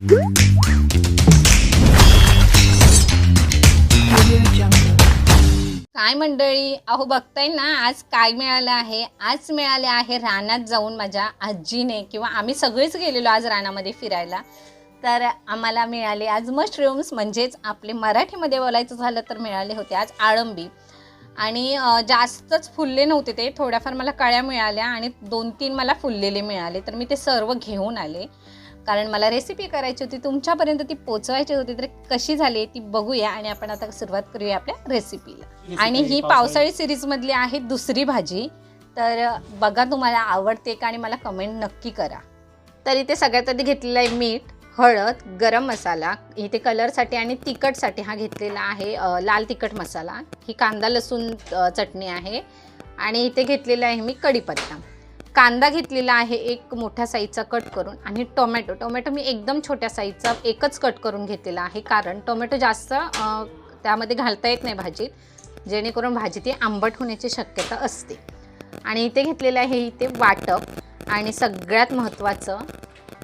काय मंडळी, अहो बघताय ना, आज काय मिळालं आहे. आज मिळाले आहे रानात जाऊन माझ्या आजीने किंवा आम्ही सगळेच गेलेलो आज रानामध्ये फिरायला. तर आम्हाला मिळाले आज मशरूम्स, म्हणजेच आपले मराठीमध्ये बोलायचं झालं तर मिळाले होते आज आळंबी. आणि जास्तच फुलले नव्हते ते, थोड्याफार मला कळ्या मिळाल्या आणि 2-3 मला फुललेले मिळाले. तर मी ते सर्व घेऊन आले कारण मला रेसिपी करायची होती, तुमच्यापर्यंत ती पोचवायची होती. तर कशी झाली ती बघूया आणि आपण आता सुरुवात करूया आपल्या रेसिपीला. आणि ही पावसाळी सिरीजमधली आहे दुसरी भाजी. तर बघा तुम्हाला आवडते का आणि मला कमेंट नक्की करा. तर इथे सगळ्यात आधी घेतलेलं आहे मीठ, हळद, गरम मसाला, इथे कलरसाठी आणि तिखटसाठी हा घेतलेला आहे लाल तिखट मसाला, ही कांदा लसूण चटणी आहे आणि इथे घेतलेला आहे मी कढीपत्ता. कांदा घेतलेला आहे एक मोठ्या साईजचा कट करून आणि टोमॅटो मी एकदम छोट्या साईजचा एकच कट करून घेतलेला आहे कारण टोमॅटो जास्त त्यामध्ये घालता येत नाही भाजीत, जेणेकरून भाजी ती आंबट होण्याची शक्यता असते. आणि इथे घेतलेलं आहे इथे वाटप आणि सगळ्यात महत्त्वाचं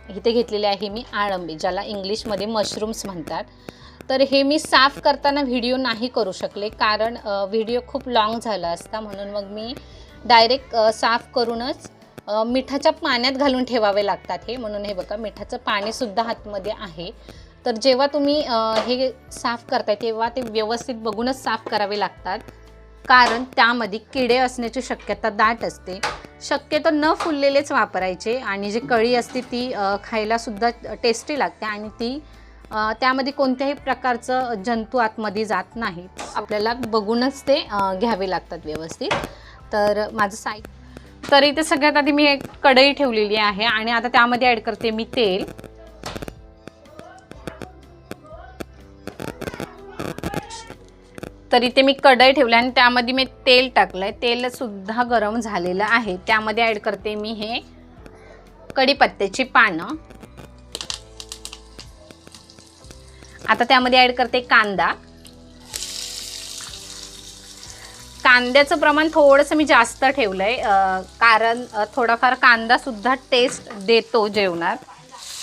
इथे घेतलेले आहे मी आळंबी, ज्याला इंग्लिशमध्ये मशरूम्स म्हणतात. तर हे मी साफ करताना व्हिडिओ नाही करू शकले कारण व्हिडिओ खूप लॉंग झाला असता, म्हणून मग मी डायरेक्ट साफ करूनच मिठाच्या पाण्यात घालून ठेवावे लागतात हे. म्हणून हे बघा, मिठाचं पाणीसुद्धा आतमध्ये आहे. तर जेव्हा तुम्ही हे साफ करताय तेव्हा ते व्यवस्थित बघूनच साफ करावे लागतात कारण त्यामध्ये किडे असण्याची शक्यता दाट असते. शक्यतो न फुललेलेच वापरायचे आणि जी कळी असते ती खायलासुद्धा टेस्टी लागते आणि ती त्यामध्ये कोणत्याही प्रकारचं जंतू आतमध्ये जात नाही. आपल्याला बघूनच ते घ्यावे लागतात व्यवस्थित. तर माझं तर इथे सगळ्यात आधी मी एक कढई ठेवलेली आहे आणि आता त्यामध्ये ॲड करते मी तेल. तर इथे मी कढई ठेवली आणि त्यामध्ये मी तेल टाकलंय. तेल सुद्धा गरम झालेलं आहे. त्यामध्ये ॲड करते मी हे कढीपत्त्याची पानं. आता त्यामध्ये ॲड करते कांदा. कांद्याचं प्रमाण थोडंसं मी जास्त ठेवलंय कारण थोडाफार कांदा सुद्धा टेस्ट देतो जेवणात.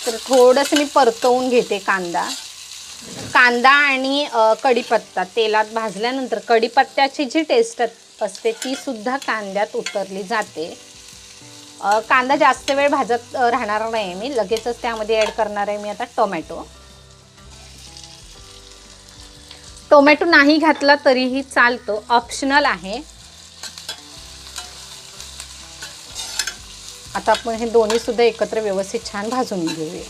तर थोडंसं मी परतवून घेते कांदा आणि कढीपत्ता तेलात भाजल्यानंतर कढीपत्त्याची जी टेस्ट असते ती सुद्धा कांद्यात उतरली जाते. कांदा जास्त वेळ भाजत राहणार नाही, मी लगेचच त्यामध्ये ॲड करणार आहे मी आता टोमॅटो नाही घातला तरीही चालतो, ऑप्शनल आहे. आता आपण हे दोन्ही सुद्धा एकत्र व्यवस्थित छान भाजून घेऊया.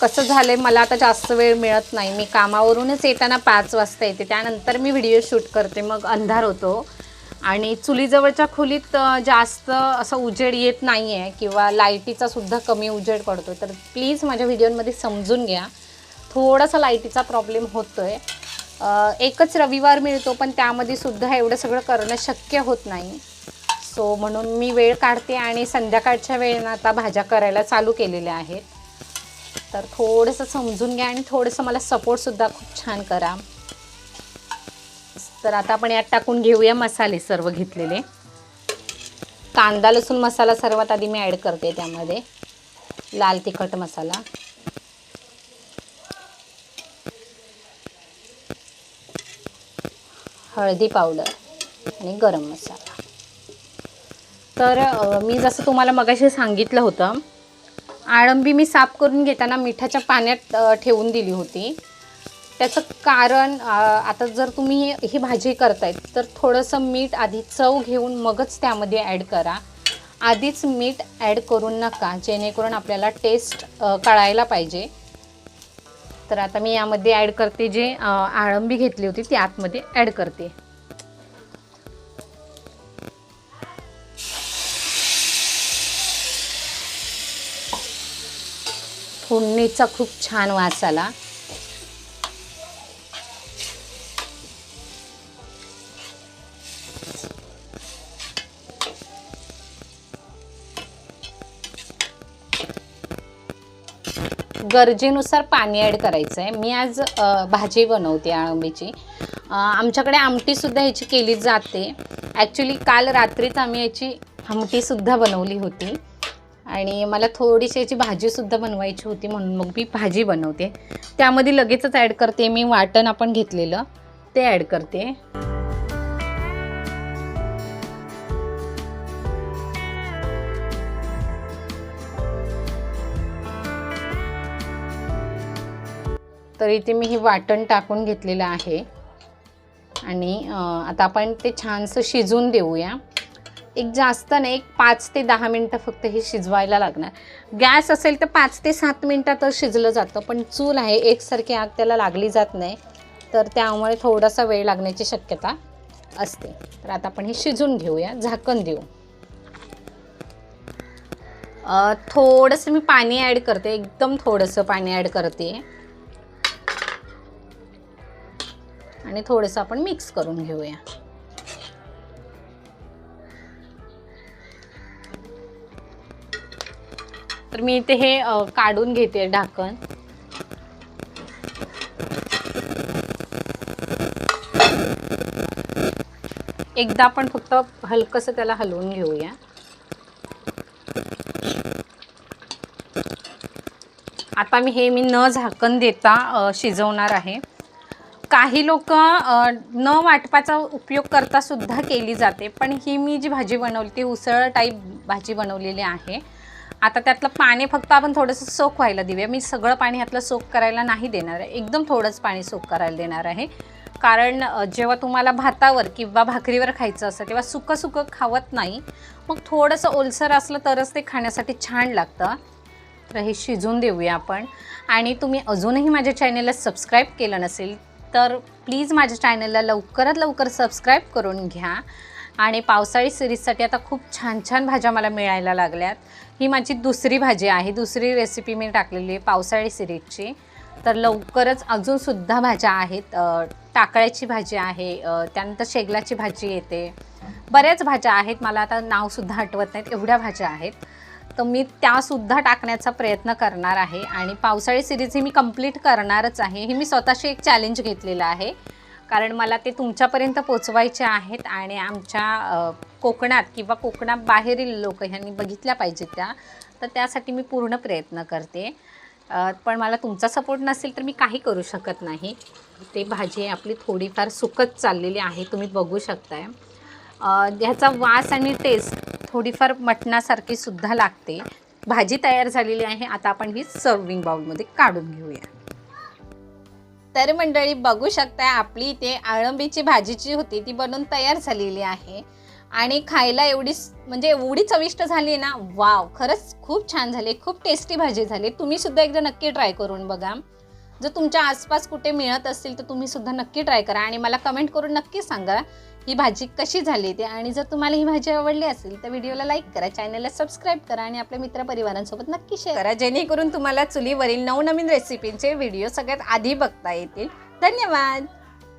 कसं झालंय, मला आता जास्त वेळ मिळत नाही. मी कामावरूनच येताना 5 वाजता येते, त्यानंतर मी व्हिडिओ शूट करते, मग अंधार होतो आणि चुलीजवळच्या खोलीत जास्त असं उजेड येत नाही आहे किंवा लाईटीचा सुद्धा कमी उजेड पडतो. तर प्लीज माझ्या व्हिडिओमध्ये समजून घ्या, थोडासा लाईटीचा प्रॉब्लेम होतोय. एकच रविवार मिळतो पण त्यामध्ये सुद्धा एवढं सगळं करणं शक्य होत नाही. सो म्हणून मी वेळ काढते आणि संध्याकाळच्या वेळेनं आता भाज्या करायला चालू केलेल्या आहेत. तर थोडंसं समजून घ्या आणि थोडंसं मला सपोर्टसुद्धा खूप छान करा. तर आता आपण यात टाकून घेऊया मसाले सर्व घेतलेले. कांदा लसूण मसाला सर्वात आधी मी ॲड करते. त्यामध्ये लाल तिखट मसाला, हळदी पावडर आणि गरम मसाला. तर मी जसं तुम्हाला मगाशी सांगितलं होतं, आळंबी मी साफ करून घेताना मिठाच्या पाण्यात ठेवून दिली होती. त्याचं कारण आता जर तुम्ही ही भाजी करताय तर थोडंसं मीठ आधी चव घेऊन मगच त्यामध्ये ॲड करा. आधीच मीठ ॲड करू नका, जेणेकरून आपल्याला टेस्ट कळायला पाहिजे. तर आता मी यामध्ये ॲड करते जे आळंबी घेतली होती ती आतमध्ये ॲड करते. फोडणीचा खूप छान वास आला. गरजेनुसार पाणी ॲड करायचं आहे. मी आज भाजी बनवते आळंबीची. आमच्याकडे आमटीसुद्धा ह्याची केली जाते. ॲक्च्युली काल रात्रीच आम्ही याची आमटीसुद्धा बनवली होती आणि मला थोडीशी याची भाजीसुद्धा बनवायची होती, म्हणून मग मी भाजी बनवते. त्यामध्ये लगेचच ॲड करते मी वाटण आपण घेतलेलं ते ॲड करते. तर इथे मी हे वाटण टाकून घेतलेलं आहे आणि आता आपण ते छानसं शिजवून देऊया. एक जास्त नाही, एक 5 ते 10 मिनटं फक्त हे शिजवायला लागणार. गॅस असेल तर 5 ते 7 मिनटात शिजलं जातं, पण चूल आहे एकसारखी आग त्याला लागली जात नाही, तर त्यामुळे थोडासा वेळ लागण्याची शक्यता असते. तर आता आपण हे शिजवून घेऊया, झाकण देऊ. थोडंसं मी पाणी ॲड करते, एकदम थोडंसं पाणी ॲड करते आणि थोडंसं आपण मिक्स करून घेऊया. तर मी इथे हे काढून घेते ढाकण. एकदा आपण फक्त हलकंसं त्याला हलवून घेऊया. आता मी न झाकण देता शिजवणार आहे. काही लोक न वाटपाचा उपयोग करता सुद्धा केली जाते, पण ही मी जी भाजी बनवली ती उसळ टाईप भाजी बनवलेली आहे. आता त्यातलं पाणी फक्त आपण थोडंसं सोक व्हायला देऊया. मी सगळं पाणी ह्यातलं सोक करायला नाही देणार आहे, एकदम थोडंच पाणी सोक करायला देणार आहे. कारण जेव्हा तुम्हाला भातावर किंवा भाकरीवर खायचं असतं तेव्हा सुकं सुकं खावत नाही, मग थोडंसं ओलसर असलं तरच ते खाण्यासाठी छान लागतं. तर हे शिजवून देऊया आपण. आणि तुम्ही अजूनही माझ्या चॅनलला सबस्क्राईब केलं नसेल तर प्लीज माझ्या चॅनलला लवकरात लवकर सबस्क्राईब करून घ्या. आणि पावसाळी सिरीजसाठी आता खूप छान छान भाज्या मला मिळायला लागल्यात. ही माझी दुसरी भाजी आहे, दुसरी रेसिपी मी टाकलेली आहे पावसाळी सिरीजची. तर लवकरच अजूनसुद्धा भाज्या आहेत. टाकळ्याची भाजी आहे, त्यानंतर शेगलाची भाजी येते, बऱ्याच भाज्या आहेत, मला आता नावसुद्धा आठवत नाहीत, एवढ्या भाज्या आहेत. तर मी त्यासुद्धा टाकण्याचा प्रयत्न करणार आहे. आणि पावसाळी सिरीज ही मी कंप्लीट करणारच आहे. ही मी स्वतःशी एक चॅलेंज घेतलेलं आहे, कारण मला ते तुमच्यापर्यंत पोचवायचे आहेत आणि आमच्या कोकणात किंवा कोकणाबाहेरील लोक ह्यांनी बघितल्या पाहिजेत त्या. तर त्यासाठी मी पूर्ण प्रयत्न करते. पण मला तुमचा सपोर्ट नसेल तर मी काही करू शकत नाही. ते भाजी आपली थोडीफार सुकत चाललेली आहे, तुम्ही बघू शकताय. ह्याचा वास आणि टेस्ट थोडीफार मटणासारखी सुद्धा लागते. भाजी तयार झालेली आहे. आता आपण ही सर्विंग बाउलमध्ये काढून घेऊया. तर मंडळी बघू शकताय आपली इथे अळंबीची भाजीची होती ती बनवून तयार झालेली आहे आणि खायला एवढी चविष्ट झाली ना, वाव, खरंच खूप छान झाली, खूप टेस्टी भाजी झाली. तुम्ही सुद्धा एकदा नक्की ट्राय करून बघा. जर तुमच्या आसपास कुठे मिळत असतील तर तुम्ही सुद्धा नक्की ट्राय करा आणि मला कमेंट करून नक्की सांगा ही भाजी कशी झाली ते. आणि जर तुम्हाला ही भाजी आवडली असेल तर व्हिडिओला लाईक करा, चॅनलला सबस्क्राईब करा आणि आपल्या मित्रपरिवारांसोबत नक्की शेअर करा, जेणेकरून तुम्हाला चुलीवरील नवनवीन रेसिपींचे व्हिडिओ सगळ्यात आधी बघता येतील. धन्यवाद.